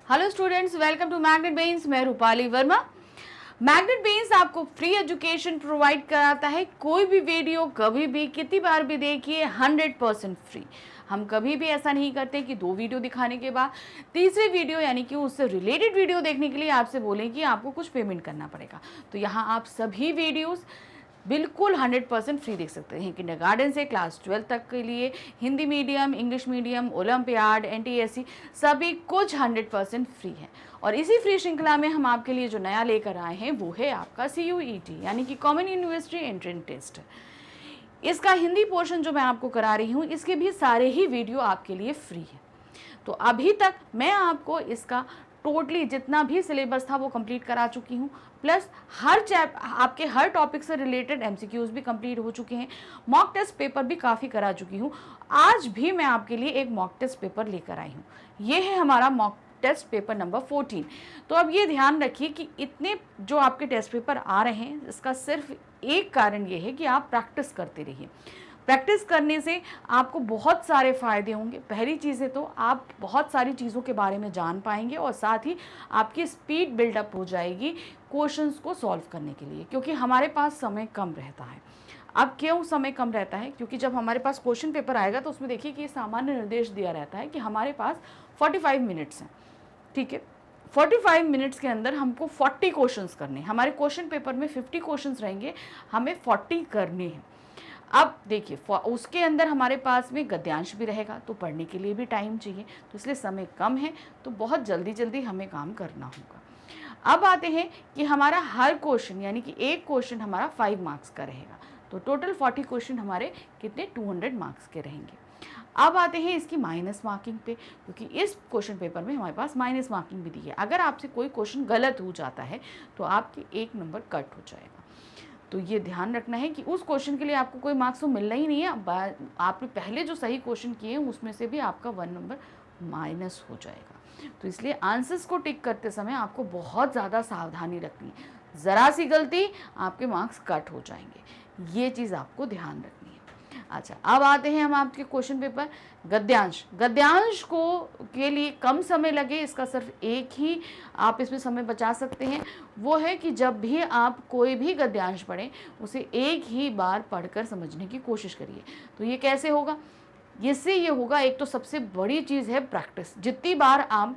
Hello students, welcome to Magnet Brains. मैं Rupali Verma. Magnet Brains आपको free education provide कराता है। कोई भी वीडियो कभी भी कितनी बार भी देखिए, 100% फ्री। हम कभी भी ऐसा नहीं करते कि 2 वीडियो दिखाने के बाद तीसरी वीडियो यानी कि उससे रिलेटेड वीडियो देखने के लिए आपसे बोलें कि आपको कुछ पेमेंट करना पड़ेगा। तो यहाँ आप सभी वीडियोस बिल्कुल 100% फ्री देख सकते हैं। किंडरगार्टन से क्लास 12 तक के लिए Hindi medium, English medium, olympiad, NTSC सभी कुछ 100% फ्री है। और इसी फ्री श्रृंखला में हम आपके लिए जो नया लेकर आए हैं वो है आपका CUET यानी कि कॉमन यूनिवर्सिटी एंट्रेंस टेस्ट। इसका हिंदी पोर्शन जो मैं आपको करा रही हूँ, इसके भी सारे ही वीडियो आपके लिए फ्री है। तो अभी तक मैं आपको इसका टोटली जितना भी सिलेबस था वो कंप्लीट करा चुकी हूँ, प्लस आपके हर टॉपिक से रिलेटेड MCQs भी कंप्लीट हो चुके हैं। मॉक टेस्ट पेपर भी काफ़ी करा चुकी हूँ। आज भी मैं आपके लिए एक मॉक टेस्ट पेपर लेकर आई हूँ। ये है हमारा मॉक टेस्ट पेपर नंबर 14। तो अब ये ध्यान रखिए कि इतने जो आपके टेस्ट पेपर आ रहे हैं, इसका सिर्फ एक कारण ये है कि आप प्रैक्टिस करते रहिए। प्रैक्टिस करने से आपको बहुत सारे फ़ायदे होंगे। पहली चीज़ है तो आप बहुत सारी चीज़ों के बारे में जान पाएंगे और साथ ही आपकी स्पीड बिल्डअप हो जाएगी क्वेश्चंस को सॉल्व करने के लिए, क्योंकि हमारे पास समय कम रहता है। अब क्यों समय कम रहता है? क्योंकि जब हमारे पास क्वेश्चन पेपर आएगा तो उसमें देखिए कि सामान्य निर्देश दिया रहता है कि हमारे पास 45 मिनट्स हैं, ठीक है। 45 मिनट्स के अंदर हमको 40 क्वेश्चंस करने हैं। हमारे क्वेश्चन पेपर में 50 क्वेश्चंस रहेंगे, हमें 40 करने हैं। अब देखिए, उसके अंदर हमारे पास में गद्यांश भी रहेगा, तो पढ़ने के लिए भी टाइम चाहिए, तो इसलिए समय कम है, तो बहुत जल्दी जल्दी हमें काम करना होगा। अब आते हैं कि हमारा हर क्वेश्चन यानी कि एक क्वेश्चन हमारा 5 मार्क्स का रहेगा, तो टोटल 40 क्वेश्चन हमारे कितने 200 मार्क्स के रहेंगे। अब आते हैं इसकी माइनस मार्किंग पे, क्योंकि इस क्वेश्चन पेपर में हमारे पास माइनस मार्किंग भी दी है। अगर आपसे कोई क्वेश्चन गलत हो जाता है तो आपके 1 नंबर कट हो जाएगा। तो ये ध्यान रखना है कि उस क्वेश्चन के लिए आपको कोई मार्क्स तो मिलना ही नहीं है। आपने पहले जो सही क्वेश्चन किए हैं उसमें से भी आपका 1 नंबर माइनस हो जाएगा। तो इसलिए आंसर्स को टिक करते समय आपको बहुत ज़्यादा सावधानी रखनी है। ज़रा सी गलती आपके मार्क्स कट हो जाएंगे, ये चीज़ आपको ध्यान रखनी है। अच्छा, अब आते हैं हम आपके क्वेश्चन पेपर गद्यांश। गद्यांश को के लिए कम समय लगे, इसका सिर्फ एक ही आप इसमें समय बचा सकते हैं, वो है कि जब भी आप कोई भी गद्यांश पढ़ें उसे एक ही बार पढ़कर समझने की कोशिश करिए। तो ये कैसे होगा? इससे ये होगा, एक तो सबसे बड़ी चीज़ है प्रैक्टिस। जितनी बार आप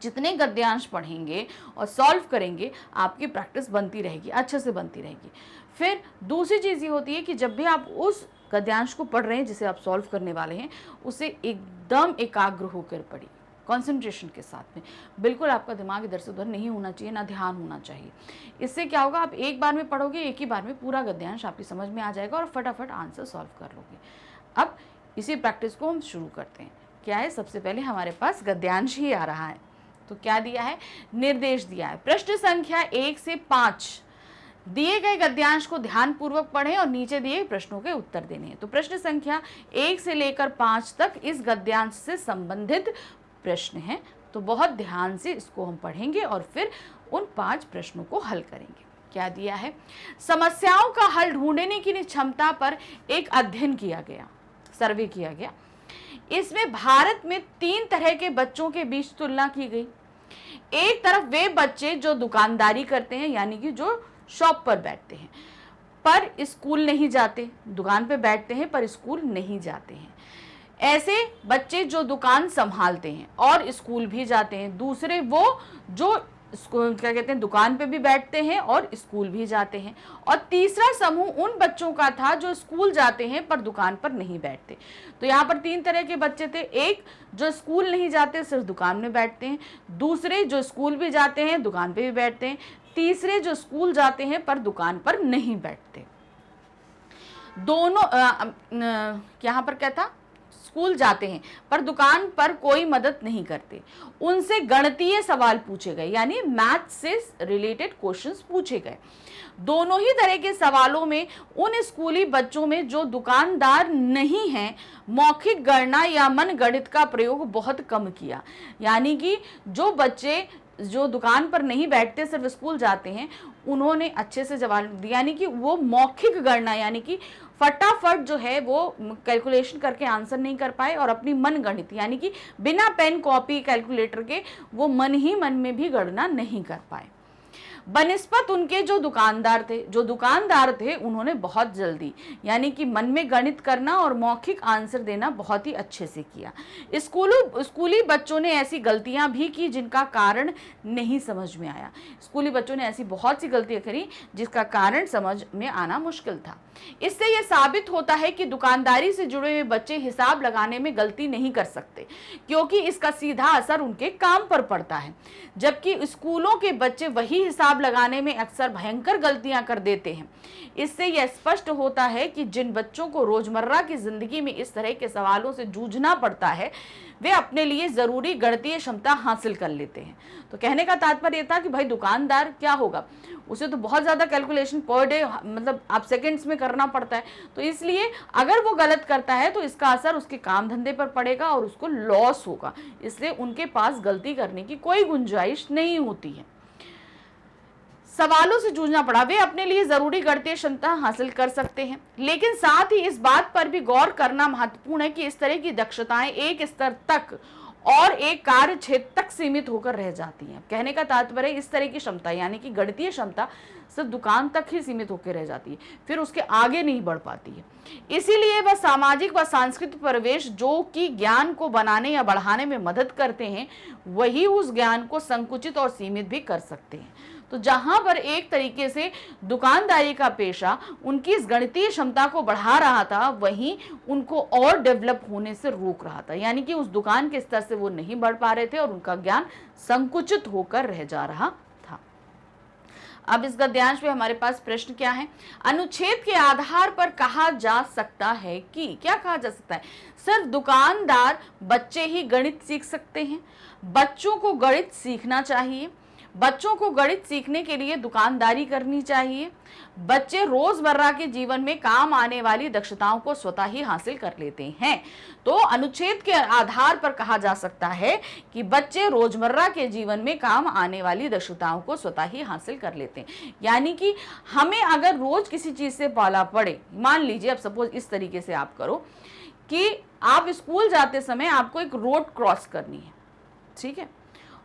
जितने गद्यांश पढ़ेंगे और सॉल्व करेंगे, आपकी प्रैक्टिस बनती रहेगी, अच्छे से बनती रहेगी। फिर दूसरी चीज़ ये होती है कि जब भी आप उस गद्यांश को पढ़ रहे हैं जिसे आप सॉल्व करने वाले हैं, उसे एकदम एकाग्र होकर पढ़िए, कंसंट्रेशन के साथ में। बिल्कुल आपका दिमाग इधर से उधर नहीं होना चाहिए, ना ध्यान होना चाहिए। इससे क्या होगा, आप एक बार में पढ़ोगे, एक ही बार में पूरा गद्यांश आपकी समझ में आ जाएगा और फटाफट आंसर सॉल्व कर लोगे। अब इसी प्रैक्टिस को हम शुरू करते हैं। क्या है, सबसे पहले हमारे पास गद्यांश ही आ रहा है। तो क्या दिया है? निर्देश दिया है। प्रश्न संख्या 1 से 5 दिए गए गद्यांश को ध्यानपूर्वक पढ़ें और नीचे दिए प्रश्नों के उत्तर देने हैं। तो प्रश्न संख्या 1 से लेकर 5 तक इस गद्यांश से संबंधित प्रश्न हैं, तो बहुत ध्यान से इसको हम पढ़ेंगे और फिर उन 5 प्रश्नों को हल करेंगे। क्या दिया है? समस्याओं का हल ढूंढने की क्षमता पर एक अध्ययन किया गया, सर्वे किया गया। इसमें भारत में 3 तरह के बच्चों के बीच तुलना की गई। एक तरफ वे बच्चे जो दुकानदारी करते हैं, यानी कि जो शॉप पर बैठते हैं पर स्कूल नहीं जाते, दुकान पे बैठते हैं पर स्कूल नहीं जाते हैं। ऐसे बच्चे जो दुकान संभालते हैं और स्कूल भी जाते हैं। दूसरे वो जो क्या कहते हैं, दुकान पे भी बैठते हैं और स्कूल भी जाते हैं। और तीसरा समूह उन बच्चों का था जो स्कूल जाते हैं पर दुकान पर नहीं बैठते। तो यहाँ पर 3 तरह के बच्चे थे। एक जो स्कूल नहीं जाते, सिर्फ दुकान में बैठते हैं। दूसरे जो स्कूल भी जाते हैं, दुकान पे भी बैठते हैं। तीसरे जो स्कूल जाते हैं पर दुकान पर नहीं बैठते। दोनों यहाँ पर क्या था? स्कूल जाते हैं पर दुकान पर कोई मदद नहीं करते। उनसे गणितीय सवाल पूछे गए, यानी मैथ से रिलेटेड क्वेश्चंस पूछे गए। दोनों ही तरह के सवालों में उन स्कूली बच्चों में जो दुकानदार नहीं हैं, मौखिक गणना या मन गणित का प्रयोग बहुत कम किया। यानी कि जो बच्चे जो दुकान पर नहीं बैठते सिर्फ स्कूल जाते हैं, उन्होंने अच्छे से जवाब दिया, यानी कि वो मौखिक गणना यानी कि फटाफट जो है वो कैलकुलेशन करके आंसर नहीं कर पाए और अपनी मन गणित यानी कि बिना पेन कॉपी कैलकुलेटर के वो मन ही मन में भी गणना नहीं कर पाए। बनिस्पत उनके जो दुकानदार थे उन्होंने बहुत जल्दी यानी कि मन में गणित करना और मौखिक आंसर देना बहुत ही अच्छे से किया। स्कूली बच्चों ने ऐसी गलतियां भी की जिनका कारण नहीं समझ में आया। स्कूली बच्चों ने ऐसी बहुत सी गलतियां करी जिसका कारण समझ में आना मुश्किल था। इससे यह साबित होता है कि दुकानदारी से जुड़े हुए बच्चे हिसाब लगाने में गलती नहीं कर सकते, क्योंकि इसका सीधा असर उनके काम पर पड़ता है, जबकि स्कूलों के बच्चे वही हिसाब लगाने में अक्सर भयंकर गलतियां कर देते हैं। इससे यह स्पष्ट होता है कि जिन बच्चों को रोजमर्रा की जिंदगी में इस तरह के सवालों से जूझना पड़ता है, वे अपने लिए जरूरी गणितीय क्षमता हासिल कर लेते हैं। तो कहने का तात्पर्य था कि भाई दुकानदार क्या होगा, उसे तो बहुत ज्यादा कैलकुलेशन पर डे मतलब आप सेकंड्स में करना पड़ता है, तो इसलिए अगर वो गलत करता है तो इसका असर उसके काम धंधे पर पड़ेगा और उसको लॉस होगा, इसलिए उनके पास गलती करने की कोई गुंजाइश नहीं होती है। सवालों से जूझना पड़ा, वे अपने लिए जरूरी गणितीय क्षमता हासिल कर सकते हैं, लेकिन साथ ही इस बात पर भी गौर करना महत्वपूर्ण है कि इस तरह की दक्षताएं एक स्तर तक और एक कार्य क्षेत्र तक सीमित होकर रह जाती हैं। कहने का तात्पर्य इस तरह की क्षमता यानी कि गणितीय क्षमता सिर्फ दुकान तक ही सीमित होकर रह जाती है, फिर उसके आगे नहीं बढ़ पाती है। इसीलिए वह सामाजिक व सांस्कृतिक परिवेश जो कि ज्ञान को बनाने या बढ़ाने में मदद करते हैं, वही उस ज्ञान को संकुचित और सीमित भी कर सकते हैं। तो जहां पर एक तरीके से दुकानदारी का पेशा उनकी इस गणितीय क्षमता को बढ़ा रहा था, वहीं उनको और डेवलप होने से रोक रहा था, यानी कि उस दुकान के स्तर से वो नहीं बढ़ पा रहे थे और उनका ज्ञान संकुचित होकर रह जा रहा था। अब इस गद्यांश में हमारे पास प्रश्न क्या है? अनुच्छेद के आधार पर कहा जा सकता है कि क्या कहा जा सकता है? सिर्फ दुकानदार बच्चे ही गणित सीख सकते हैं, बच्चों को गणित सीखना चाहिए, बच्चों को गणित सीखने के लिए दुकानदारी करनी चाहिए, बच्चे रोजमर्रा के जीवन में काम आने वाली दक्षताओं को स्वतः ही हासिल कर लेते हैं। तो अनुच्छेद के आधार पर कहा जा सकता है कि बच्चे रोजमर्रा के जीवन में काम आने वाली दक्षताओं को स्वतः ही हासिल कर लेते हैं, यानी कि हमें अगर रोज किसी चीज से पाला पड़े, मान लीजिए अब सपोज इस तरीके से आप करो कि आप स्कूल जाते समय आपको एक रोड क्रॉस करनी है, ठीक है,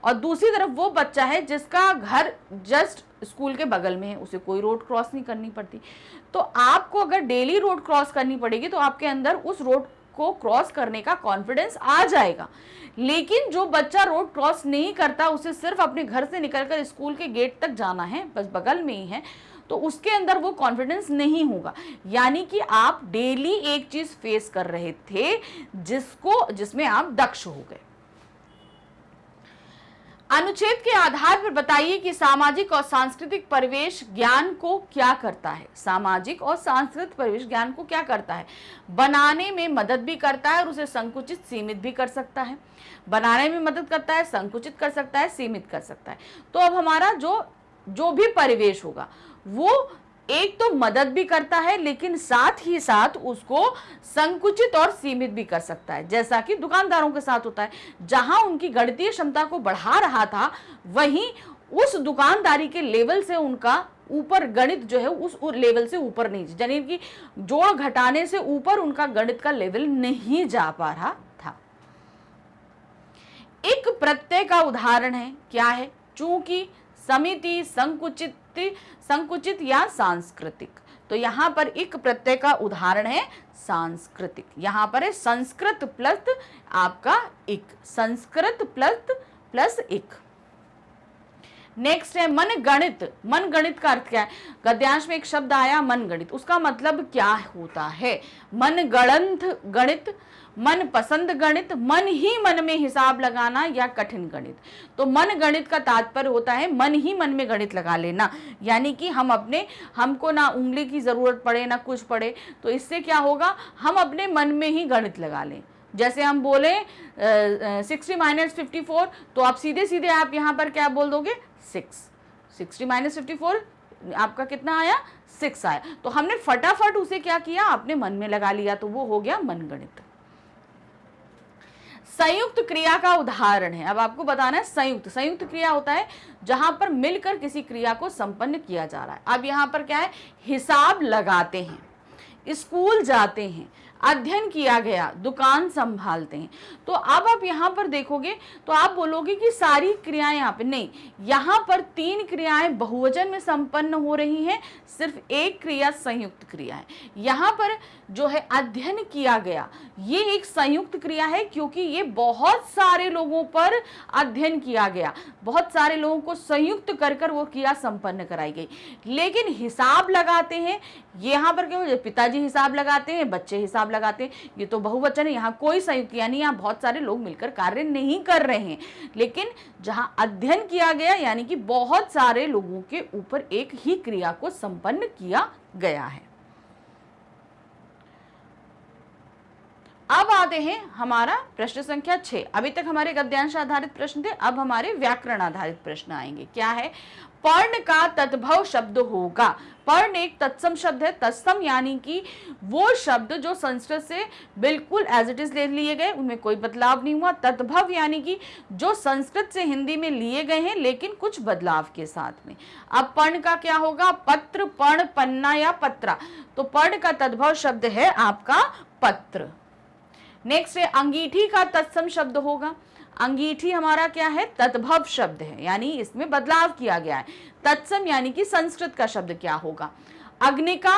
और दूसरी तरफ वो बच्चा है जिसका घर जस्ट स्कूल के बगल में है, उसे कोई रोड क्रॉस नहीं करनी पड़ती। तो आपको अगर डेली रोड क्रॉस करनी पड़ेगी तो आपके अंदर उस रोड को क्रॉस करने का कॉन्फिडेंस आ जाएगा। लेकिन जो बच्चा रोड क्रॉस नहीं करता, उसे सिर्फ अपने घर से निकलकर स्कूल के गेट तक जाना है, बस बगल में ही है, तो उसके अंदर वो कॉन्फिडेंस नहीं होगा। यानी कि आप डेली एक चीज फेस कर रहे थे जिसमें आप दक्ष हो गए। अनुच्छेद के आधार पर बताइए कि सामाजिक और सांस्कृतिक परिवेश ज्ञान को क्या करता है? सामाजिक और सांस्कृतिक परिवेश ज्ञान को क्या करता है? बनाने में मदद भी करता है और उसे संकुचित सीमित भी कर सकता है। बनाने में मदद करता है, संकुचित कर सकता है, सीमित कर सकता है। तो अब हमारा जो भी परिवेश होगा वो एक तो मदद भी करता है, लेकिन साथ ही साथ उसको संकुचित और सीमित भी कर सकता है, जैसा कि दुकानदारों के साथ होता है। जहां उनकी गणितीय क्षमता को बढ़ा रहा था, वहीं उस दुकानदारी के लेवल से उनका ऊपर गणित जो है उस लेवल से ऊपर नहीं, यानी कि जोड़ घटाने से ऊपर उनका गणित का लेवल नहीं जा पा रहा था। एक प्रत्यय का उदाहरण है, क्या है? चूंकि, समिति, संकुचित या सांस्कृतिक। तो यहां पर एक प्रत्यय का उदाहरण है सांस्कृतिक। यहां पर है संस्कृत प्लस आपका इक, संस्कृत प्लस इक। नेक्स्ट है मन गणित। मन गणित का अर्थ क्या है? गद्यांश में एक शब्द आया मन गणित, उसका मतलब क्या होता है? मन गणंत गणित, मन पसंद गणित, मन ही मन में हिसाब लगाना या कठिन गणित। तो मन गणित का तात्पर्य होता है मन ही मन में गणित लगा लेना, यानी कि हमको ना उंगली की जरूरत पड़े ना कुछ पड़े, तो इससे क्या होगा, हम अपने मन में ही गणित लगा लें। जैसे हम बोले 60 - 54, तो आप सीधे सीधे आप यहाँ पर क्या बोल दोगे? 6। 60 - 54 आपका कितना आया? 6 आया। तो हमने फटाफट उसे क्या किया, अपने मन में लगा लिया, तो वो हो गया मन गणित। संयुक्त क्रिया का उदाहरण है। अब आपको बताना है संयुक्त क्रिया होता है जहां पर मिलकर किसी क्रिया को संपन्न किया जा रहा है। अब यहां पर क्या है, हिसाब लगाते हैं, स्कूल जाते हैं, अध्ययन किया गया, दुकान संभालते हैं। तो अब आप यहाँ पर देखोगे तो आप बोलोगे कि सारी क्रियाएं यहाँ पे नहीं, यहाँ पर 3 क्रियाएं बहुवचन में संपन्न हो रही हैं, सिर्फ एक क्रिया संयुक्त क्रिया है। यहाँ पर जो है अध्ययन किया गया, ये एक संयुक्त क्रिया है क्योंकि ये बहुत सारे लोगों पर अध्ययन किया गया, बहुत सारे लोगों को संयुक्त कर कर वो क्रिया संपन्न कराई गई। लेकिन हिसाब लगाते हैं, यहाँ पर क्या, पिताजी हिसाब लगाते हैं, बच्चे हिसाब लगाते हैं, ये तो बहुवचन है, यहाँ कोई संयुक्त, यानी यहाँ बहुत सारे लोग मिलकर कार्य नहीं कर रहे हैं। लेकिन जहाँ अध्ययन किया गया यानी कि बहुत सारे लोगों के ऊपर एक ही क्रिया को संपन्न किया गया है। अब आते हैं हमारा प्रश्न संख्या 6। अभी तक हमारे गद्यांश आधारित प्रश्न थे, अब हमारे व्याकरण आधारित प्रश्न आएंगे। क्या है, पर्ण का तद्भव शब्द होगा। पर्ण एक तत्सम शब्द है। तत्सम यानी कि वो शब्द जो संस्कृत से बिल्कुल एज इट इज ले लिए गए, उनमें कोई बदलाव नहीं हुआ। तद्भव यानी कि जो संस्कृत से हिंदी में लिए गए हैं लेकिन कुछ बदलाव के साथ में। अब पर्ण का क्या होगा, पत्र, पर्ण, पन्ना या पत्रा। तो पर्ण का तद्भव शब्द है आपका पत्र। नेक्स्ट है अंगीठी का तत्सम शब्द होगा। अंगीठी हमारा क्या है, तद्भव शब्द है, यानी इसमें बदलाव किया गया है। तत्सम यानी कि संस्कृत का शब्द क्या होगा, अग्निका,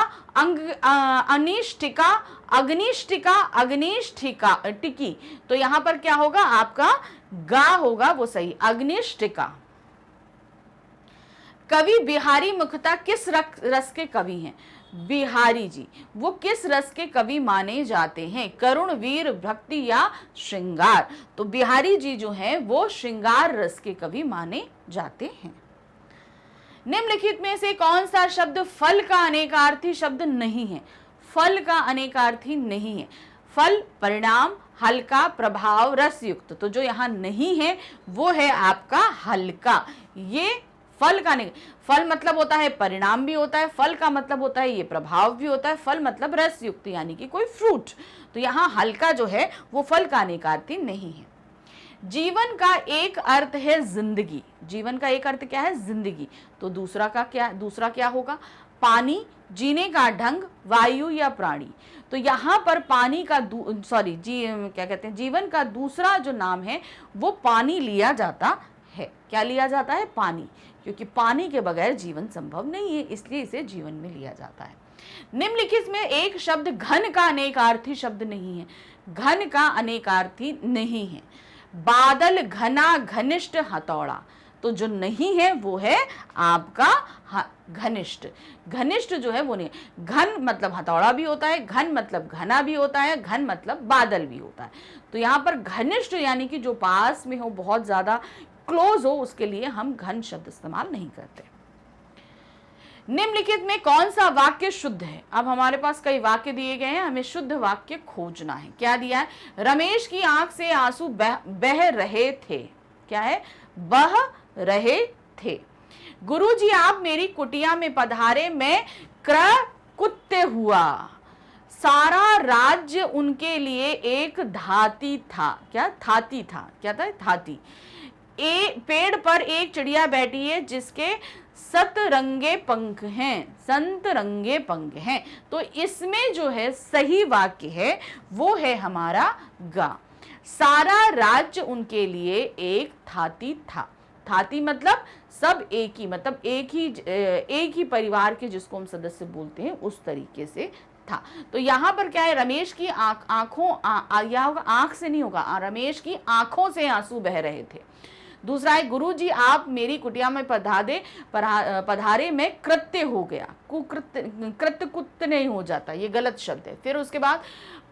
अनिष्टिका, अग्निष्टिका, अग्निष्ठिका, टिकी। तो यहां पर क्या होगा, आपका गा होगा वो सही, अग्निष्टिका। कवि बिहारी मुख्यतः किस रस के कवि हैं, बिहारी जी वो किस रस के कवि माने जाते हैं, करुण, वीर, भक्ति या श्रृंगार। तो बिहारी जी जो हैं वो श्रृंगार रस के कवि माने जाते हैं। निम्नलिखित में से कौन सा शब्द फल का अनेकार्थी शब्द नहीं है, फल का अनेकार्थी नहीं है। फल, परिणाम, हल्का, प्रभाव, रसयुक्त। तो जो यहाँ नहीं है वो है आपका हल्का। ये फल का नहीं, फल मतलब होता है परिणाम भी होता है, फल का मतलब होता है ये प्रभाव भी होता है, फल मतलब रस युक्त यानी कि कोई फ्रूट। तो यहाँ हल्का जो है वो फल का अनेकार्थी नहीं है। जीवन का एक अर्थ है जिंदगी। जीवन का एक अर्थ क्या है, जिंदगी। तो दूसरा क्या होगा, पानी, जीने का ढंग, वायु या प्राणी। तो यहाँ पर पानी का जीवन का दूसरा जो नाम है वो पानी लिया जाता है। क्या लिया जाता है, पानी, क्योंकि पानी के बगैर जीवन संभव नहीं है, इसलिए इसे जीवन में लिया जाता है। निम्नलिखित में एक शब्द घन का अनेकार्थी शब्द नहीं है, घन का अनेकार्थी नहीं है। बादल, घना, घनिष्ठ, हथौड़ा। तो जो नहीं है वो है आपका घनिष्ठ। घनिष्ठ जो है वो नहीं, घन मतलब हथौड़ा भी होता है, घन मतलब घना भी होता है, घन मतलब बादल भी होता है। तो यहाँ पर घनिष्ठ यानी कि जो पास में हो, बहुत ज्यादा क्लोज हो, उसके लिए हम घन शब्द इस्तेमाल नहीं करते। निम्नलिखित में कौन सा वाक्य शुद्ध है। अब हमारे पास कई वाक्य दिए गए हैं, हमें शुद्ध वाक्य खोजना है। क्या दिया है, रमेश की आंख से आंसू बह रहे थे। क्या है, बह रहे थे। गुरुजी आप मेरी कुटिया में पधारे, मैं कुत्ते हुआ। सारा राज्य उनके लिए एक धाती था। क्या, थाती था। क्या था, थाती। पेड़ पर एक चिड़िया बैठी है जिसके सतरंगे पंख हैं, संतरंगे पंख हैं। तो इसमें जो है सही वाक्य है वो है हमारा गा। सारा राज्य उनके लिए एक थाती था। थाती मतलब सब एक ही, मतलब एक ही परिवार के जिसको हम सदस्य बोलते हैं उस तरीके से था। तो यहाँ पर क्या है, रमेश की आंख से नहीं होगा, रमेश की आंखों से आंसू बह रहे थे। दूसरा है, गुरुजी आप मेरी कुटिया में पधारे, मैं कृत्य हो गया। कृत्य कुत्य नहीं हो जाता, ये गलत शब्द है। फिर उसके बाद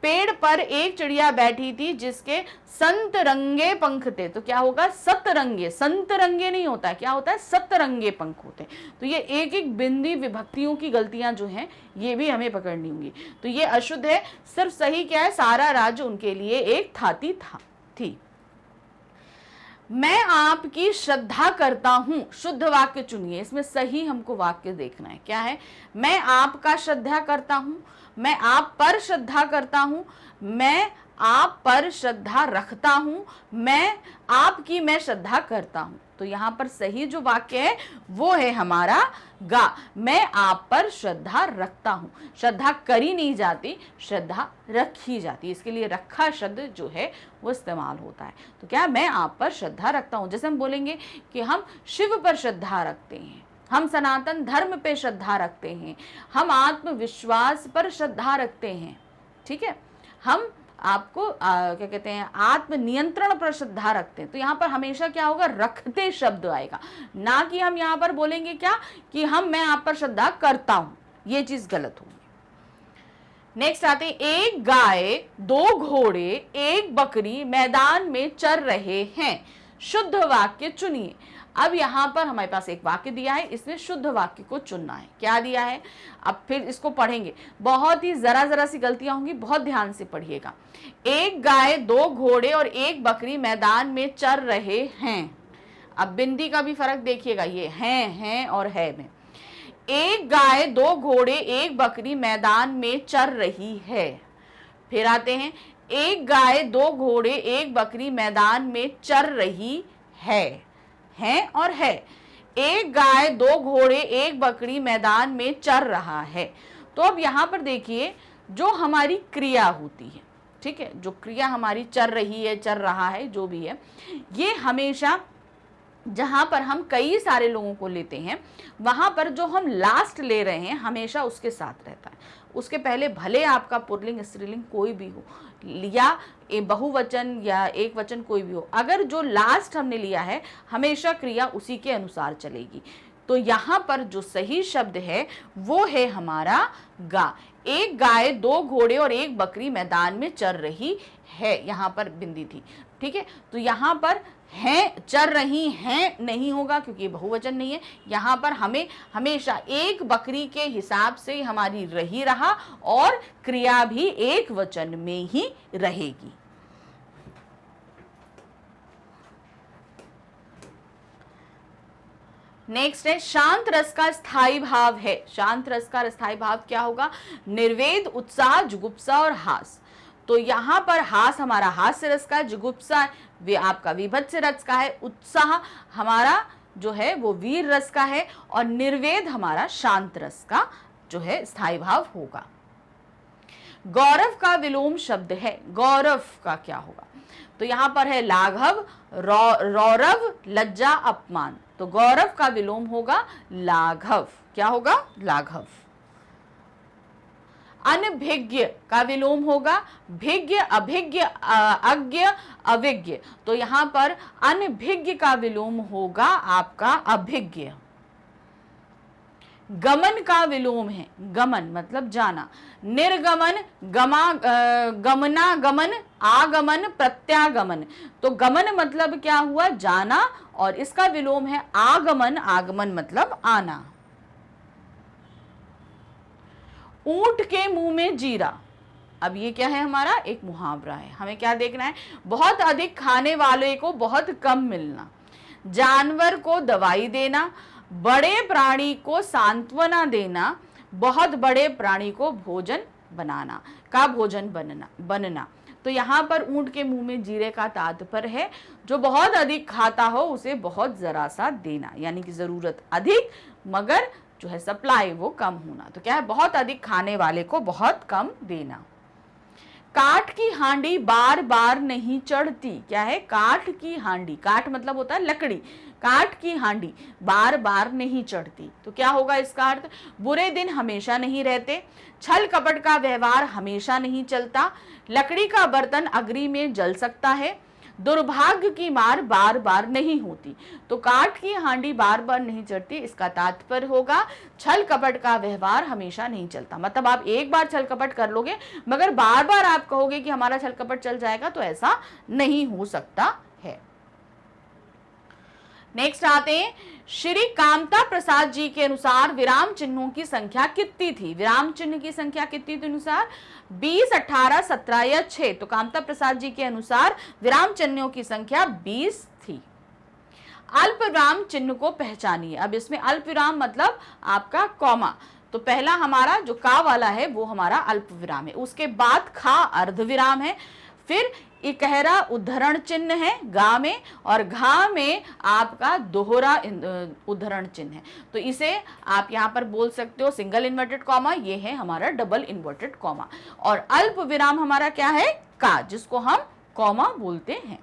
पेड़ पर एक चिड़िया बैठी थी जिसके संतरंगे पंख थे। तो क्या होगा, सतरंगे। संतरंगे नहीं होता है, क्या होता है, सतरंगे पंख होते हैं। तो ये एक एक बिंदी विभक्तियों की गलतियां जो हैं ये भी हमें पकड़नी होंगी। तो ये अशुद्ध है। सिर्फ सही क्या है, सारा राज्य उनके लिए एक थाती थी। मैं आपकी श्रद्धा करता हूं। शुद्ध वाक्य चुनिए, इसमें सही हमको वाक्य देखना है। क्या है, मैं आपका श्रद्धा करता हूं, मैं आप पर श्रद्धा करता हूं, मैं आप पर श्रद्धा रखता हूं, मैं श्रद्धा करता हूं। तो यहां पर सही जो वाक्य है वो है हमारा गा। मैं आप पर श्रद्धा रखता हूं। श्रद्धा करी नहीं जाती, श्रद्धा रखी जाती, इसके लिए रखा शब्द जो है वो इस्तेमाल होता है। तो क्या मैं आप पर श्रद्धा रखता हूं। जैसे हम बोलेंगे कि हम शिव पर श्रद्धा रखते हैं, हम सनातन धर्म पे श्रद्धा रखते हैं, हम आत्मविश्वास पर श्रद्धा रखते हैं, ठीक है, हम आपको क्या कहते हैं आत्म नियंत्रण पर श्रद्धा रखते हैं। तो यहाँ पर हमेशा क्या होगा, रखते शब्द आएगा, ना कि हम यहाँ पर बोलेंगे क्या कि मैं आप पर श्रद्धा करता हूं, ये चीज गलत होगी। नेक्स्ट आते हैं, एक गाय, दो घोड़े, एक बकरी मैदान में चर रहे हैं, शुद्ध वाक्य चुनिए। अब यहां पर हमारे पास एक वाक्य दिया है, इसमें शुद्ध वाक्य को चुनना है। क्या दिया है, अब फिर इसको पढ़ेंगे, बहुत ही जरा सी गलतियां होंगी, बहुत ध्यान से पढ़िएगा। एक गाय, दो घोड़े और एक बकरी मैदान में चर रहे हैं। अब बिंदी का भी फर्क देखिएगा, ये हैं और है में। एक गाय, दो घोड़े, एक बकरी मैदान में चर रही है। फिर आते हैं, एक गाय, दो घोड़े, एक बकरी मैदान में चर रही है और है। एक गाय, दो घोड़े, एक बकरी मैदान में चर रहा है। तो अब यहां पर देखिए, जो हमारी क्रिया होती है, ठीक है, जो क्रिया हमारी चर रही है, चर रहा है, जो भी है, ये हमेशा जहां पर हम कई सारे लोगों को लेते हैं, वहां पर जो हम लास्ट ले रहे हैं हमेशा उसके साथ रहता है। उसके पहले भले आपका पुल्लिंग स्त्रीलिंग कोई भी हो, या बहुवचन या एक वचन कोई भी हो, अगर जो लास्ट हमने लिया है हमेशा क्रिया उसी के अनुसार चलेगी। तो यहाँ पर जो सही शब्द है वो है हमारा गा। एक गाय, दो घोड़े और एक बकरी मैदान में चर रही है, यहाँ पर बिंदी थी, ठीक है। तो यहाँ पर हैं, चर रही हैं नहीं होगा क्योंकि बहुवचन नहीं है। यहाँ पर हमें हमेशा एक बकरी के हिसाब से हमारी रही रहा और क्रिया भी एक वचन में ही रहेगी। नेक्स्ट है, शांत रस का स्थायी भाव है। शांत रस का स्थायी भाव क्या होगा, निर्वेद, उत्साह, जुगुप्सा और हास। तो यहाँ पर हास हमारा हास्य रस का है, जुगुप्सा वे आपका विभत्स रस का है, उत्साह हमारा जो है वो वीर रस का है, और निर्वेद हमारा शांत रस का जो है स्थायी भाव होगा। गौरव का विलोम शब्द है, गौरव का क्या होगा, तो यहां पर है लाघव, रौरव, लज्जा, अपमान। तो गौरव का विलोम होगा लाघव, क्या होगा, लाघव। अनभिज्ञ का विलोम होगा भिज्ञ, अभिज्ञ, अज्ञ, अविज्ञ। तो यहां पर अनभिज्ञ का विलोम होगा आपका अभिज्ञ। गमन का विलोम है, गमन मतलब जाना, निर्गमन, गमनागमन, आगमन, प्रत्यागमन। तो गमन मतलब क्या हुआ, जाना, और इसका विलोम है आगमन, आगमन मतलब आना। ऊंट के मुंह में जीरा, अब ये क्या है, हमारा एक मुहावरा है। हमें क्या देखना है, बहुत अधिक खाने वाले को बहुत कम मिलना, जानवर को दवाई देना, बड़े प्राणी को सांत्वना देना, बहुत बड़े प्राणी को भोजन बनाना का भोजन बनना। तो यहाँ पर ऊंट के मुंह में जीरे का तात्पर्य है जो बहुत अधिक खाता हो उसे बहुत जरा सा देना, यानी कि जरूरत अधिक मगर जो है सप्लाई वो कम होना। तो क्या है, बहुत अधिक खाने वाले को बहुत कम देना। काठ की हांडी बार बार नहीं चढ़ती, क्या है, काठ की हांडी, काठ मतलब होता है लकड़ी, काठ की हांडी बार बार नहीं चढ़ती। तो क्या होगा इसका अर्थ, बुरे दिन हमेशा नहीं रहते, छल कपट का व्यवहार हमेशा नहीं चलता, लकड़ी का बर्तन अग्नि में जल सकता है, दुर्भाग्य की मार बार बार नहीं होती। तो काठ की हांडी बार बार नहीं चढ़ती, इसका तात्पर्य होगा छल कपट का व्यवहार हमेशा नहीं चलता। मतलब आप एक बार छल कपट कर लोगे मगर बार बार आप कहोगे कि हमारा छल कपट चल जाएगा, तो ऐसा नहीं हो सकता है। नेक्स्ट आते हैं, श्री कामता प्रसाद जी के अनुसार विराम चिन्हों की संख्या कितनी थी। विराम चिन्ह की संख्या कितनी थी अनुसार, 20, 18, 17 या 6। तो कामता प्रसाद जी के अनुसार विराम चिन्हों की संख्या 20 थी। अल्प विराम चिन्ह को पहचानिए। अब इसमें अल्प विराम मतलब आपका कॉमा, तो पहला हमारा जो का वाला है वो हमारा अल्प विराम है, उसके बाद खा अर्ध विराम है, फिर इकहरा उद्धरण चिन्ह है गा में, और घा में आपका दोहरा उद्धरण चिन्ह है। तो इसे आप यहाँ पर बोल सकते हो सिंगल इन्वर्टेड कॉमा, ये है हमारा डबल इन्वर्टेड कॉमा। और अल्प विराम हमारा क्या है, का, जिसको हम कॉमा बोलते हैं।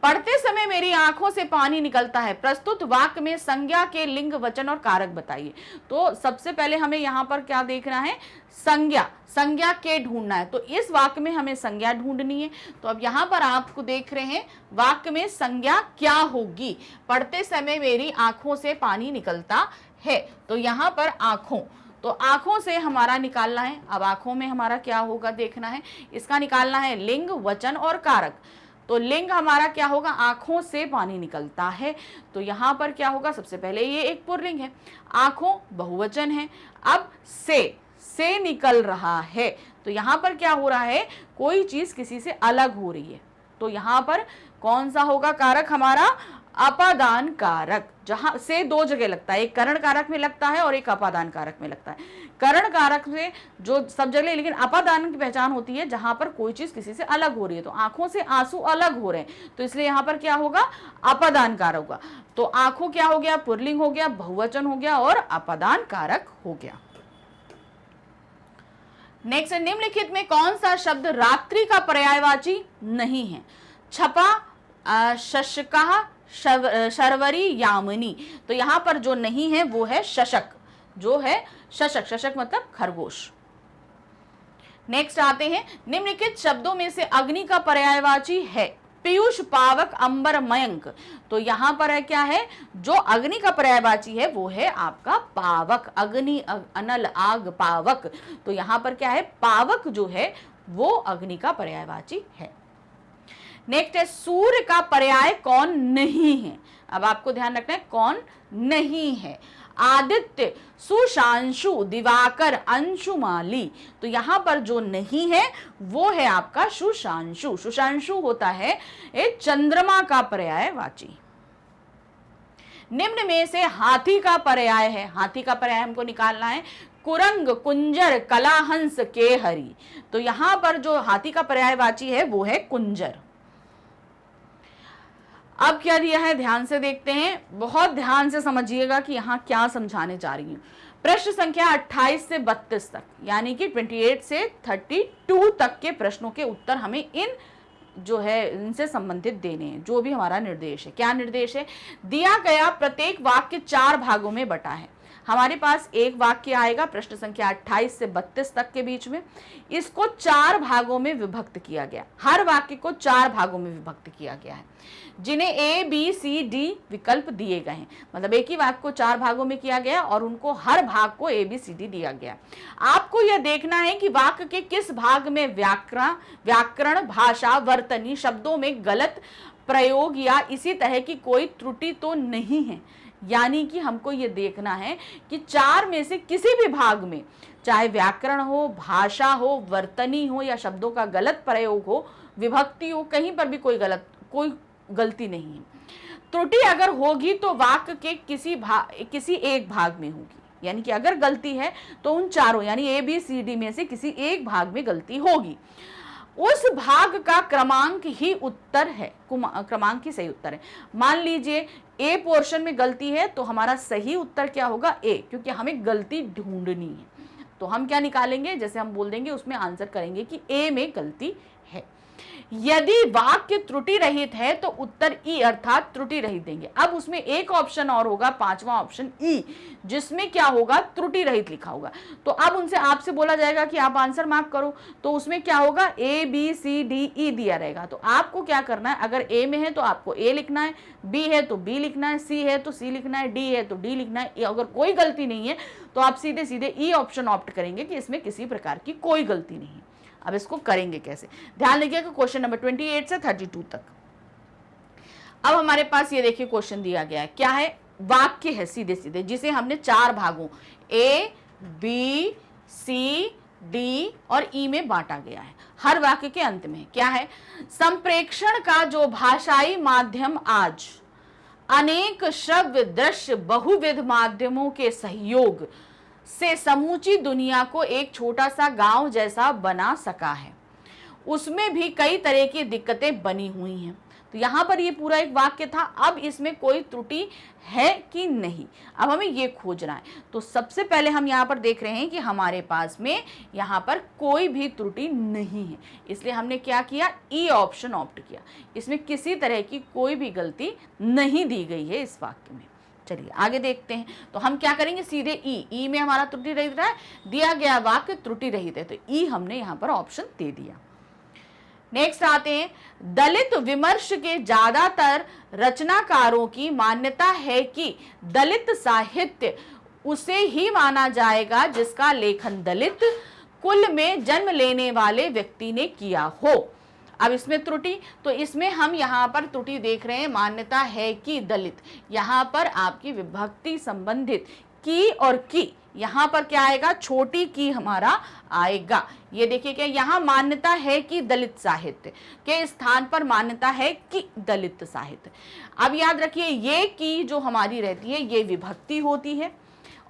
पढ़ते समय मेरी आंखों से पानी निकलता है, प्रस्तुत वाक्य में संज्ञा के लिंग वचन और कारक बताइए। तो सबसे पहले हमें यहाँ पर क्या देखना है, संज्ञा के ढूंढना है। तो इस वाक्य में हमें संज्ञा ढूंढनी है। तो अब यहाँ पर आपको देख रहे हैं वाक्य में संज्ञा क्या होगी, पढ़ते समय मेरी आंखों से पानी निकलता है, तो यहाँ पर आंखों, तो आंखों से हमारा निकालना है। अब आंखों में हमारा क्या होगा देखना है, इसका निकालना है लिंग वचन और कारक। तो लिंग हमारा क्या होगा, आंखों से पानी निकलता है, तो यहाँ पर क्या होगा, सबसे पहले ये एक पुल्लिंग है, आंखों बहुवचन है। अब से निकल रहा है, तो यहाँ पर क्या हो रहा है, कोई चीज किसी से अलग हो रही है। तो यहाँ पर कौन सा होगा कारक हमारा, अपादान कारक, जहां से दो जगह लगता है, एक करण कारक में लगता है और एक अपादान कारक में लगता है। करण कारक से जो सब जगह, लेकिन अपादान की पहचान होती है जहां पर कोई चीज किसी से अलग हो रही है। तो आंखों से आंसू अलग हो रहे हैं, तो इसलिए यहाँ पर क्या होगा, अपादान कारक होगा। तो आंखों क्या हो गया, पुल्लिंग हो गया, बहुवचन हो गया और अपादान कारक हो गया। नेक्स्ट, निम्नलिखित में कौन सा शब्द रात्रि का पर्यायवाची नहीं है, छपा, शशका, शर्वरी, यामिनी। तो यहाँ पर जो नहीं है वो है शशक, जो है शशक मतलब खरगोश। नेक्स्ट आते हैं, निम्नलिखित शब्दों में से अग्नि का पर्यायवाची है, पीयूष, पावक, अंबर, मयंक। तो यहाँ पर है क्या है, जो अग्नि का पर्यायवाची है वो है आपका पावक, अग्नि, अनल, आग, पावक। तो यहाँ पर क्या है, पावक जो है वो अग्नि का पर्यायवाची है। नेक्स्ट है, सूर्य का पर्याय कौन नहीं है। अब आपको ध्यान रखना है कौन नहीं है, आदित्य, सुशांशु, दिवाकर, अंशुमाली। तो यहां पर जो नहीं है वो है आपका सुशांशु। सुशांशु होता है एक चंद्रमा का पर्यायवाची। निम्न में से हाथी का पर्याय है, हाथी का पर्याय हमको निकालना है, कुरंग, कुंजर, कलाहंस, केहरी। तो यहां पर जो हाथी का पर्यायवाची है वो है कुंजर। अब क्या दिया है, ध्यान से देखते हैं, बहुत ध्यान से समझिएगा कि यहाँ क्या समझाने जा रही हूँ। प्रश्न संख्या 28 से 32 तक, यानी कि 28 से 32 तक के प्रश्नों के उत्तर हमें इन जो है इनसे संबंधित देने हैं। जो भी हमारा निर्देश है, क्या निर्देश है, दिया गया प्रत्येक वाक्य 4 भागों में बटा है। हमारे पास एक वाक्य आएगा प्रश्न संख्या 28 से 32 तक के बीच में, इसको 4 भागों में विभक्त किया गया, हर वाक्य को 4 भागों में विभक्त किया गया है, जिन्हें ए बी सी डी विकल्प दिए गए हैं। मतलब एक ही वाक्य को 4 भागों में किया गया और उनको हर भाग को ए बी सी डी दिया गया। आपको यह देखना है कि वाक्य के किस भाग में व्याकरण, भाषा, वर्तनी, शब्दों में गलत प्रयोग या इसी तरह की कोई त्रुटि तो नहीं है। यानी कि हमको ये देखना है कि 4 में से किसी भी भाग में, चाहे व्याकरण हो, भाषा हो, वर्तनी हो या शब्दों का गलत प्रयोग हो, विभक्ति हो, कहीं पर भी कोई गलती नहीं है। त्रुटि अगर होगी तो वाक्य के किसी एक भाग में होगी, यानी कि अगर गलती है तो उन चारों यानी ए बी सी डी में से किसी एक भाग में गलती होगी। उस भाग का क्रमांक ही उत्तर है, क्रमांक ही सही उत्तर है। मान लीजिए ए पोर्शन में गलती है तो हमारा सही उत्तर क्या होगा, ए, क्योंकि हमें गलती ढूंढनी है। तो हम क्या निकालेंगे, जैसे हम बोल देंगे उसमें आंसर करेंगे कि ए में गलती है। यदि वाक्य त्रुटि रहित है तो उत्तर ई अर्थात त्रुटि रहित देंगे। अब उसमें एक ऑप्शन और होगा, 5वां ऑप्शन ई, जिसमें क्या होगा, त्रुटि रहित लिखा होगा। तो अब उनसे आपसे बोला जाएगा कि आप आंसर मार्क करो, तो उसमें क्या होगा, A B C D E दिया रहेगा। तो आपको क्या करना है, अगर ए में है तो आपको ए लिखना है, बी है तो बी लिखना है, सी है तो सी लिखना है, डी है तो डी लिखना है। अगर कोई गलती नहीं है तो आप सीधे सीधे ई ऑप्शन ऑप्ट करेंगे कि इसमें किसी प्रकार की कोई गलती नहीं है। अब इसको करेंगे कैसे, ध्यान रखिएगा क्वेश्चन नंबर 28 से 32 तक। अब हमारे पास ये देखिए क्वेश्चन दिया गया है, क्या है, वाक्य है सीधे सीधे, जिसे हमने 4 भागों ए बी सी डी और ई में बांटा गया है। हर वाक्य के अंत में क्या है, संप्रेक्षण का जो भाषाई माध्यम आज अनेक श्रव्य दृश्य बहुविध माध्यमों के सहयोग से समूची दुनिया को एक छोटा सा गांव जैसा बना सका है, उसमें भी कई तरह की दिक्कतें बनी हुई हैं। तो यहाँ पर ये पूरा एक वाक्य था। अब इसमें कोई त्रुटि है कि नहीं, अब हमें ये खोजना है। तो सबसे पहले हम यहाँ पर देख रहे हैं कि हमारे पास में यहाँ पर कोई भी त्रुटि नहीं है, इसलिए हमने क्या किया, ई ऑप्शन ऑप्ट किया। इसमें किसी तरह की कोई भी गलती नहीं दी गई है इस वाक्य में। चलिए आगे देखते हैं। तो हम क्या करेंगे, सीधे ई में हमारा त्रुटि रहित है, दिया गया वाक्य त्रुटि रहित है, तो ई हमने यहाँ पर ऑप्शन दे दिया। नेक्स्ट आते हैं, दलित विमर्श के ज्यादातर रचनाकारों की मान्यता है कि दलित साहित्य उसे ही माना जाएगा जिसका लेखन दलित कुल में जन्म लेने वाले व्यक्ति ने किया हो। अब इसमें त्रुटि, तो इसमें हम यहाँ पर त्रुटि देख रहे हैं, मान्यता है कि दलित, यहाँ पर आपकी विभक्ति संबंधित की और की, यहाँ पर क्या आएगा, छोटी की हमारा आएगा। ये देखिए क्या, यहाँ मान्यता है कि दलित साहित्य के स्थान पर मान्यता है कि दलित साहित्य। अब याद रखिए, ये की जो हमारी रहती है ये विभक्ति होती है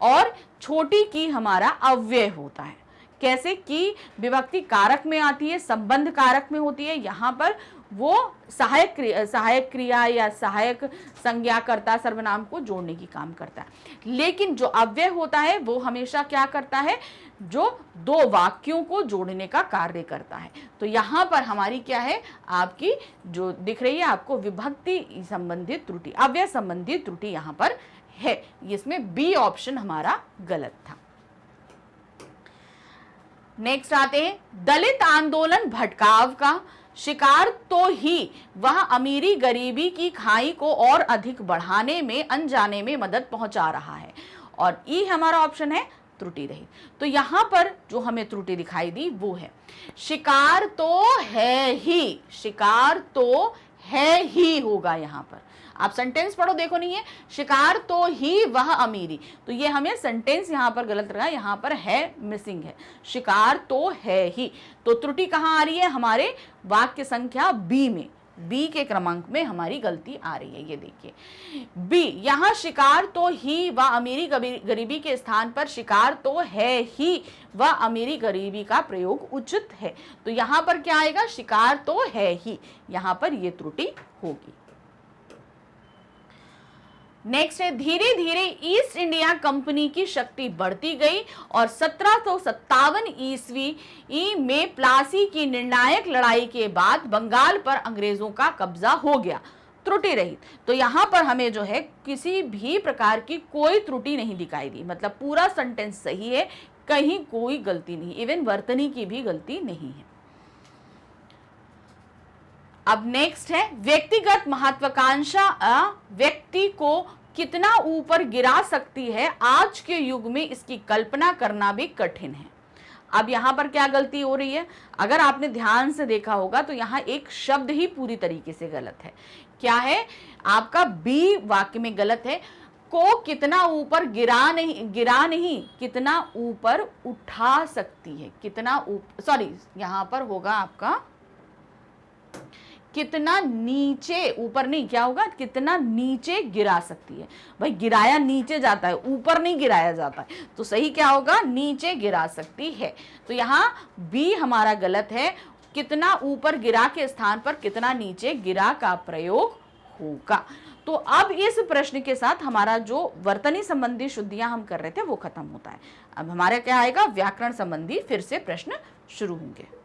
और छोटी की हमारा अव्यय होता है। कैसे, कि विभक्ति कारक में आती है, संबंध कारक में होती है, यहाँ पर वो सहायक क्रिया या सहायक संज्ञा कर्ता सर्वनाम को जोड़ने की काम करता है। लेकिन जो अव्यय होता है वो हमेशा क्या करता है, जो दो वाक्यों को जोड़ने का कार्य करता है। तो यहाँ पर हमारी क्या है, आपकी जो दिख रही है आपको विभक्ति संबंधित त्रुटि, अव्यय संबंधित त्रुटि यहाँ पर है। इसमें बी ऑप्शन हमारा गलत था। नेक्स्ट आते हैं, दलित आंदोलन भटकाव का शिकार तो ही वह अमीरी गरीबी की खाई को और अधिक बढ़ाने में अनजाने में मदद पहुंचा रहा है, और ई हमारा ऑप्शन है त्रुटि रहित। तो यहां पर जो हमें त्रुटि दिखाई दी वो है शिकार तो है ही, शिकार तो है ही होगा। यहाँ पर आप सेंटेंस पढ़ो, देखो नहीं है, शिकार तो ही वह अमीरी, तो ये हमें सेंटेंस यहाँ पर गलत लगा, यहाँ पर है मिसिंग है, शिकार तो है ही। तो त्रुटि कहाँ आ रही है, हमारे वाक्य संख्या बी में, बी के क्रमांक में हमारी गलती आ रही है। ये देखिए बी, यहाँ शिकार तो ही व अमीरी गरीबी के स्थान पर शिकार तो है ही व अमीरी गरीबी का प्रयोग उचित है। तो यहाँ पर क्या आएगा, शिकार तो है ही, यहाँ पर ये त्रुटि होगी। नेक्स्ट है, धीरे धीरे ईस्ट इंडिया कंपनी की शक्ति बढ़ती गई और 1757 ईस्वी में प्लासी की निर्णायक लड़ाई के बाद बंगाल पर अंग्रेजों का कब्जा हो गया। त्रुटि रहित, तो यहाँ पर हमें जो है किसी भी प्रकार की कोई त्रुटि नहीं दिखाई दी, मतलब पूरा सेंटेंस सही है, कहीं कोई गलती नहीं, इवन वर्तनी की भी गलती नहीं है। अब नेक्स्ट है, व्यक्तिगत महत्वाकांक्षा व्यक्ति को कितना ऊपर गिरा सकती है, आज के युग में इसकी कल्पना करना भी कठिन है। अब यहाँ पर क्या गलती हो रही है, अगर आपने ध्यान से देखा होगा तो यहाँ एक शब्द ही पूरी तरीके से गलत है। क्या है, आपका बी वाक्य में गलत है, को कितना ऊपर गिरा नहीं कितना ऊपर उठा सकती है, कितना सॉरी यहाँ पर होगा आपका कितना नीचे, ऊपर नहीं, क्या होगा, कितना नीचे गिरा सकती है। भाई गिराया नीचे जाता है, ऊपर नहीं गिराया जाता है, तो सही क्या होगा, नीचे गिरा सकती है। तो यहाँ बी हमारा गलत है, कितना ऊपर गिरा के स्थान पर कितना नीचे गिरा का प्रयोग होगा। तो अब इस प्रश्न के साथ हमारा जो वर्तनी संबंधी शुद्धियां हम कर रहे थे वो खत्म होता है। अब हमारा क्या आएगा, व्याकरण संबंधी फिर से प्रश्न शुरू होंगे।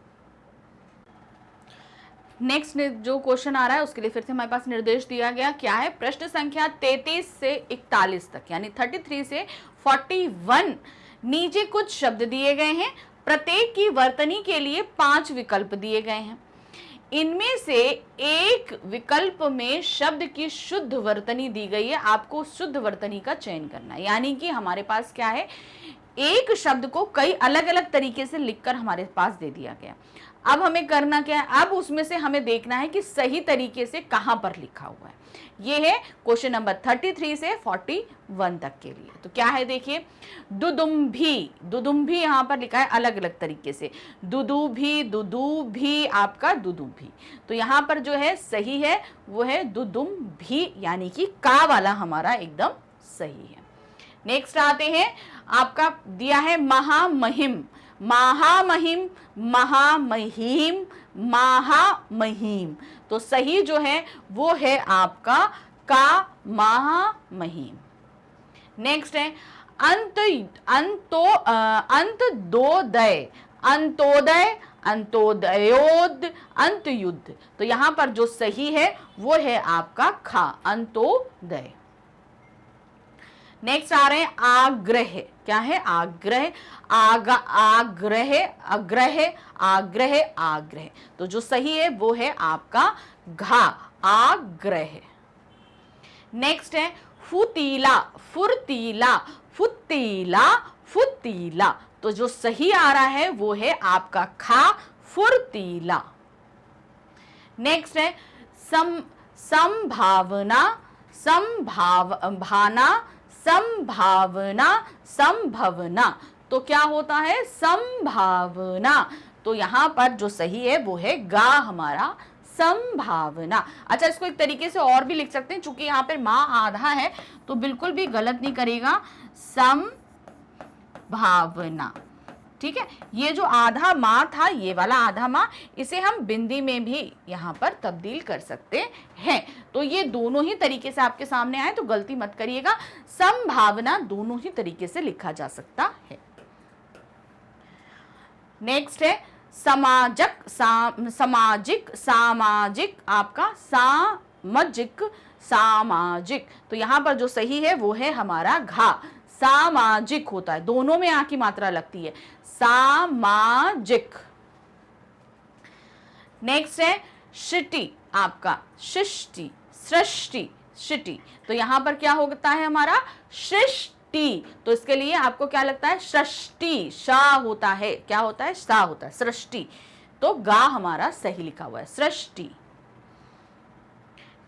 नेक्स्ट जो क्वेश्चन आ रहा है उसके लिए फिर से हमारे पास निर्देश दिया गया, क्या है, प्रश्न संख्या 33 से 41 तक, यानी 33 से 41 नीचे कुछ शब्द दिए गए हैं, प्रत्येक की वर्तनी के लिए 5 विकल्प दिए गए हैं। इनमें से एक विकल्प में शब्द की शुद्ध वर्तनी दी गई है, आपको शुद्ध वर्तनी का चयन करना है। यानी कि हमारे पास क्या है, एक शब्द को कई अलग अलग तरीके से लिखकर हमारे पास दे दिया गया। अब हमें करना क्या है, अब उसमें से हमें देखना है कि सही तरीके से कहां पर लिखा हुआ है। ये है क्वेश्चन नंबर 33 से 41 तक के लिए। तो क्या है, देखिए, दुदुम्भी यहां पर लिखा है अलग अलग तरीके से, दुदू भी आपका दुदुम्भी। तो यहां पर जो है सही है वो है दुदुम्भी, यानी कि का वाला हमारा एकदम सही है। नेक्स्ट आते हैं, आपका दिया है महामहिम, महामहिम, महामहिम, महामहिम। तो सही जो है वो है आपका का महामहिम। नेक्स्ट है अंतोदय, अंतोदय, अंत्योदयोद, अंतयुद्ध। तो यहां पर जो सही है वो है आपका खा, अंत्योदय। नेक्स्ट आ रहे हैं आग्रह, क्या है आग्रह, आग्रह, अग्रह, आग्रह, आग्रह। तो जो सही है वो है आपका घा, आग्रह। नेक्स्ट है फुतीला, फुर्तीला, फुतीला, फुतीला। तो जो सही आ रहा है वो है आपका खा, फुर्तीला। नेक्स्ट है संभावना, संभावना, संभावना, संभावना। तो क्या होता है संभावना। तो यहां पर जो सही है वो है गा हमारा, संभावना। अच्छा, इसको एक तरीके से और भी लिख सकते हैं, चूंकि यहाँ पर माँ आधा है तो बिल्कुल भी गलत नहीं करेगा, संभावना। ठीक है, ये जो आधा माँ था, ये वाला आधा माँ, इसे हम बिंदी में भी यहाँ पर तब्दील कर सकते हैं। तो ये दोनों ही तरीके से आपके सामने आए, तो गलती मत करिएगा, संभावना दोनों ही तरीके से लिखा जा सकता है। नेक्स्ट है समाजक, सामाजिक, सामाजिक, आपका सामाजिक, सामाजिक। तो यहां पर जो सही है वो है हमारा घा, सामाजिक होता है, दोनों में आ की मात्रा लगती है, सामाजिक। नेक्स्ट है शिटी, आपका सृष्टि, सृष्टि, शिटी। तो यहां पर क्या होता है हमारा सृष्टि। तो इसके लिए आपको क्या लगता है सृष्टि, शाह होता है, क्या होता है शाह होता है, सृष्टि। तो गा हमारा सही लिखा हुआ है, सृष्टि।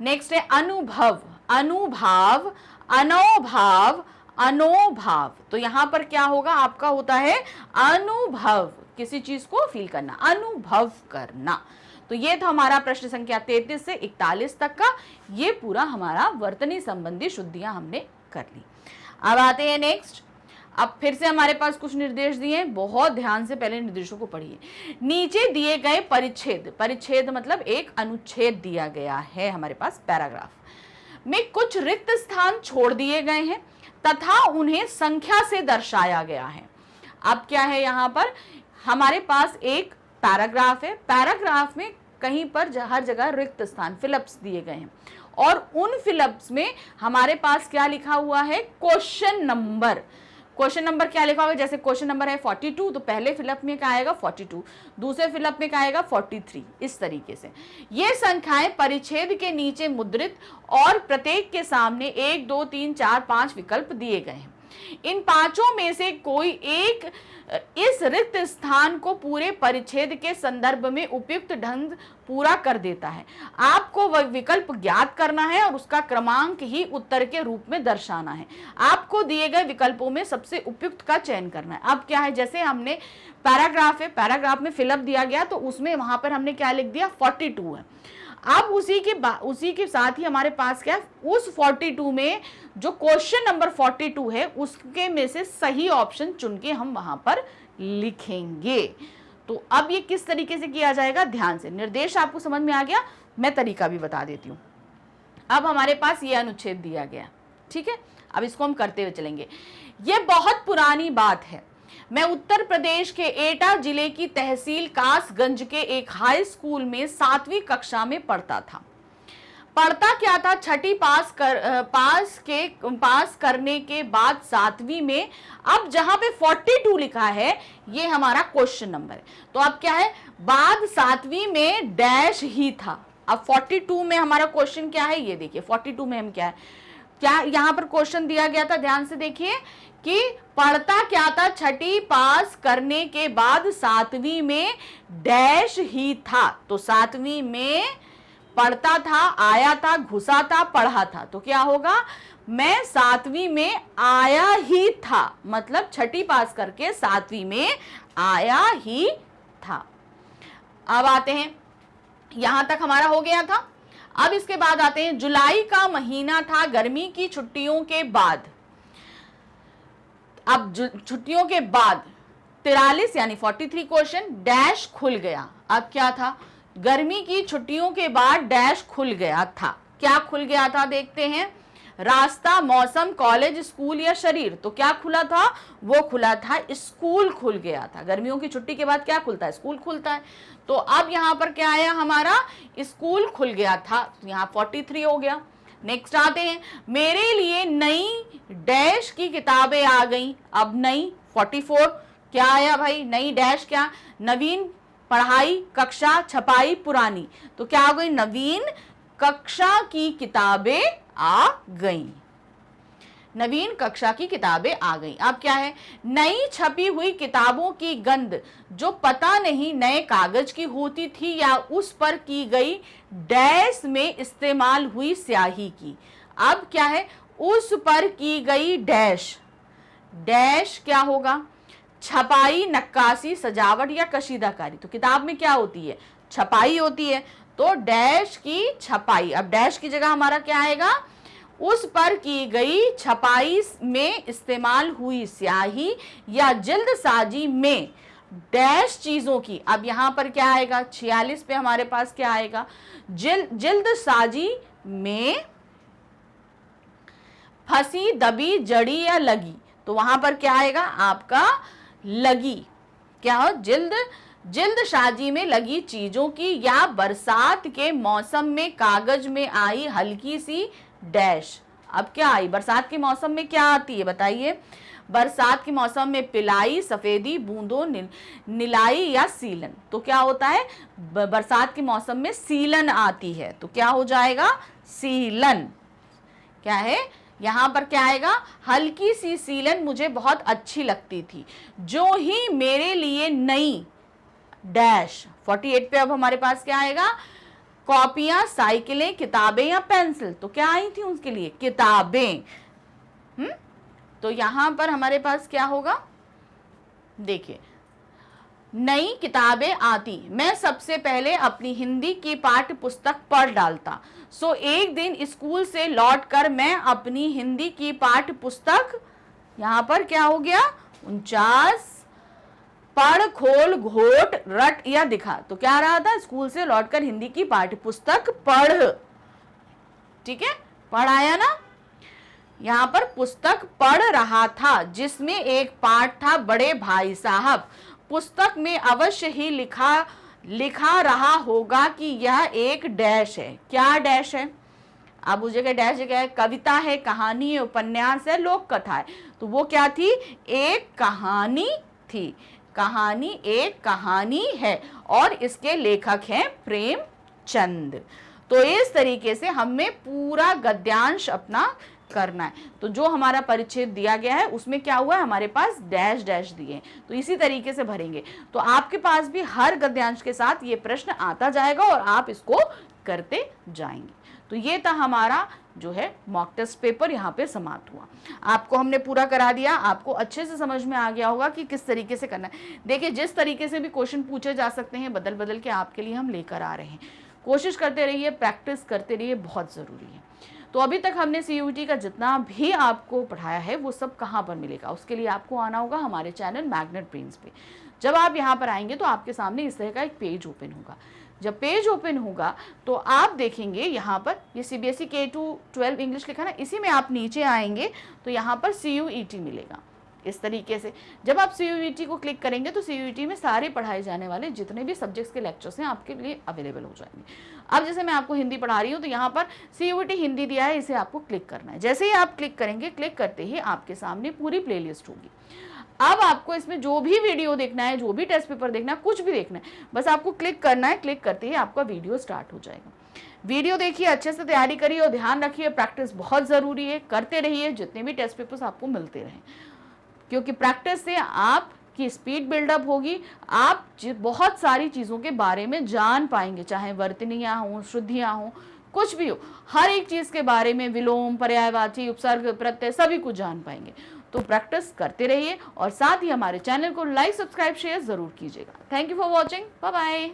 नेक्स्ट है अनुभव, अनुभाव, अनोभाव, अनोभाव। तो यहां पर क्या होगा आपका होता है अनुभव, किसी चीज को फील करना, अनुभव करना। तो ये था हमारा प्रश्न संख्या 33 से 41 तक का, ये पूरा हमारा वर्तनी संबंधी शुद्धियां हमने कर ली। अब आते हैं नेक्स्ट। अब फिर से हमारे पास कुछ निर्देश दिए हैं, बहुत ध्यान से पहले निर्देशों को पढ़िए। नीचे दिए गए परिच्छेद, परिच्छेद मतलब एक अनुच्छेद दिया गया है हमारे पास पैराग्राफ में, कुछ रिक्त स्थान छोड़ दिए गए हैं तथा उन्हें संख्या से दर्शाया गया है। अब क्या है यहाँ पर हमारे पास एक पैराग्राफ है, पैराग्राफ में कहीं पर हर जगह रिक्त स्थान फिलअप्स दिए गए हैं, और उन फिलअप्स में हमारे पास क्या लिखा हुआ है क्वेश्चन नंबर। क्वेश्चन नंबर क्या लिखा होगा, जैसे क्वेश्चन नंबर है 42, तो पहले फिलअप में क्या आएगा 42, दूसरे फिलअप में क्या आएगा 43, इस तरीके से ये संख्याएं परिच्छेद के नीचे मुद्रित और प्रत्येक के सामने 1 2 3 4 5 विकल्प दिए गए हैं। इन पांचों में से कोई एक इस रिक्त स्थान को पूरे परिच्छेद के संदर्भ में उपयुक्त ढंग पूरा कर देता है। आपको वह विकल्प ज्ञात करना है और उसका क्रमांक ही उत्तर के रूप में दर्शाना है। आपको दिए गए विकल्पों में सबसे उपयुक्त का चयन करना है। अब क्या है, जैसे हमने पैराग्राफ है, पैराग्राफ में फिलअप दिया गया तो उसमें वहां पर हमने क्या लिख दिया 42 है। अब उसी के साथ ही हमारे पास क्या, उस 42 में जो क्वेश्चन नंबर 42 है उसके में से सही ऑप्शन चुन के हम वहां पर लिखेंगे। तो अब ये किस तरीके से किया जाएगा, ध्यान से, निर्देश आपको समझ में आ गया, मैं तरीका भी बता देती हूँ। अब हमारे पास ये अनुच्छेद दिया गया, ठीक है, अब इसको हम करते हुए चलेंगे। ये बहुत पुरानी बात है, मैं उत्तर प्रदेश के एटा जिले की तहसील कासगंज के एक हाई स्कूल में 7वीं कक्षा में पढ़ता था। पढ़ता क्या था, छठी पास करने के बाद 7वीं में, अब जहां पे 42 लिखा है ये हमारा क्वेश्चन नंबर है। तो अब क्या है, बाद 7वीं में डैश ही था। अब 42 में हमारा क्वेश्चन क्या है, ये देखिए 42 में हम क्या है, क्या यहाँ पर क्वेश्चन दिया गया था, ध्यान से देखिए कि पढ़ता क्या था, छठी पास करने के बाद 7वीं में डैश ही था। तो 7वीं में पढ़ता था, आया था, घुसा था, पढ़ा था, तो क्या होगा, मैं 7वीं में आया ही था, मतलब छठी पास करके 7वीं में आया ही था। अब आते हैं, यहां तक हमारा हो गया था। अब इसके बाद आते हैं, जुलाई का महीना था, गर्मी की छुट्टियों के बाद। अब छुट्टियों के बाद 43 यानी 43 क्वेश्चन डैश खुल गया। अब क्या था, गर्मी की छुट्टियों के बाद डैश खुल गया था। क्या खुल गया था देखते हैं, रास्ता, मौसम, कॉलेज, स्कूल या शरीर। तो क्या खुला था, वो खुला था स्कूल खुल गया था। गर्मियों की छुट्टी के बाद क्या खुलता है, स्कूल खुलता है। तो अब यहां पर क्या आया हमारा, स्कूल खुल गया था, तो यहां 43 हो गया। नेक्स्ट आते हैं, मेरे लिए नई डैश की किताबें आ गई। अब नई 44 क्या आया भाई, नई डैश क्या, नवीन पढ़ाई, कक्षा, छपाई, पुरानी। तो क्या हो गई, नवीन कक्षा की किताबें आ गई, नवीन कक्षा की किताबें आ गई। अब क्या है, नई छपी हुई किताबों की गंध जो पता नहीं नए कागज की होती थी या उस पर की गई डैश में इस्तेमाल हुई स्याही की। अब क्या है, उस पर की गई डैश, डैश क्या होगा, छपाई, नक्काशी, सजावट या कशीदाकारी। तो किताब में क्या होती है, छपाई होती है, तो डैश की छपाई। अब डैश की जगह हमारा क्या आएगा, उस पर की गई छपाई में इस्तेमाल हुई स्याही या जल्दसाजी में डैश चीजों की। अब यहां पर क्या आएगा, 46 पे हमारे पास क्या आएगा, जल्दसाजी में फंसी, दबी, जड़ी या लगी। तो वहां पर क्या आएगा आपका लगी। क्या हो, जल्दसाजी में लगी चीजों की या बरसात के मौसम में कागज में आई हल्की सी डैश। अब क्या आई, बरसात के मौसम में क्या आती है बताइए, बरसात के मौसम में पिलाई, सफेदी, बूंदों, नीलाई या सीलन। तो क्या होता है, बरसात के मौसम में सीलन आती है, तो क्या हो जाएगा, सीलन। क्या है, यहां पर क्या आएगा, हल्की सी सीलन मुझे बहुत अच्छी लगती थी, जो ही मेरे लिए नई डैश। 48 पे अब हमारे पास क्या आएगा, कॉपियां, साइकिलें, किताबें या पेंसिल। तो क्या आई थी उसके लिए, किताबें। तो यहां पर हमारे पास क्या होगा, देखिए, नई किताबें आती, मैं सबसे पहले अपनी हिंदी की पाठ्य पुस्तक पढ़ डालता। सो एक दिन स्कूल से लौटकर मैं अपनी हिंदी की पाठ्य पुस्तक, यहां पर क्या हो गया, 49, पढ़, खोल, घोट, रट या दिखा। तो क्या रहा था, स्कूल से लौटकर हिंदी की पाठ्य पुस्तक पढ़। ठीक है, पढ़ाया ना, यहां पर पुस्तक पढ़ रहा था जिसमें एक पाठ था, बड़े भाई साहब। पुस्तक में अवश्य ही लिखा रहा होगा कि यह एक डैश है। क्या डैश है, अब उस जगह डैश जगह है, कविता है, कहानी है, उपन्यास है, लोक कथा है। तो वो क्या थी, एक कहानी थी, कहानी एक कहानी है और इसके लेखक हैं प्रेमचंद। तो इस तरीके से हमें पूरा गद्यांश अपना करना है। तो जो हमारा परिच्छेद दिया गया है उसमें क्या हुआ है, हमारे पास डैश डैश दिए, तो इसी तरीके से भरेंगे। तो आपके पास भी हर गद्यांश के साथ ये प्रश्न आता जाएगा और आप इसको करते जाएंगे। तो ये था हमारा जो है मॉक टेस्ट पेपर, यहाँ पे समाप्त हुआ। आपको हमने पूरा करा दिया, आपको अच्छे से समझ में आ गया होगा कि किस तरीके से करना है। देखिए, जिस तरीके से भी क्वेश्चन पूछे जा सकते हैं, बदल बदल के आपके लिए हम लेकर आ रहे हैं। कोशिश करते रहिए, प्रैक्टिस करते रहिए, बहुत ज़रूरी है। तो अभी तक हमने CUET का जितना भी आपको पढ़ाया है वो सब कहाँ पर मिलेगा, उसके लिए आपको आना होगा हमारे चैनल मैग्नेट ब्रेन्स पे। जब आप यहाँ पर आएंगे तो आपके सामने इस तरह का एक पेज ओपन होगा। जब पेज ओपन होगा तो आप देखेंगे यहाँ पर ये CBSE K2 12 इंग्लिश लिखा ना, इसी में आप नीचे आएंगे तो यहाँ पर CUET मिलेगा। इस तरीके से जब आप CUET को क्लिक करेंगे तो CUET में सारे पढ़ाए जाने वाले जितने भी सब्जेक्ट्स के लेक्चर्स हैं आपके लिए अवेलेबल हो जाएंगे। अब जैसे मैं आपको हिंदी पढ़ा रही हूँ तो यहाँ पर CUET हिंदी दिया है, इसे आपको क्लिक करना है। जैसे ही आप क्लिक करेंगे, क्लिक करते ही आपके सामने पूरी प्लेलिस्ट होगी। अब आपको इसमें जो भी वीडियो देखना है, जो भी टेस्ट पेपर देखना है, कुछ भी देखना है, बस आपको क्लिक करना है। क्लिक करते ही आपका वीडियो स्टार्ट हो जाएगा। वीडियो देखिए, अच्छे से तैयारी करिए और ध्यान रखिए, प्रैक्टिस बहुत ज़रूरी है, करते रहिए जितने भी टेस्ट पेपर्स आपको मिलते रहें, क्योंकि प्रैक्टिस से आपकी स्पीड बिल्डअप होगी। आप बहुत सारी चीज़ों के बारे में जान पाएंगे, चाहे वर्तनियाँ हों, शुद्धियाँ हों, कुछ भी हो, हर एक चीज़ के बारे में, विलोम, पर्यायवाची, उपसर्ग, प्रत्यय, सभी कुछ जान पाएंगे। तो प्रैक्टिस करते रहिए और साथ ही हमारे चैनल को लाइक, सब्सक्राइब, शेयर ज़रूर कीजिएगा। Thank you for watching, bye bye.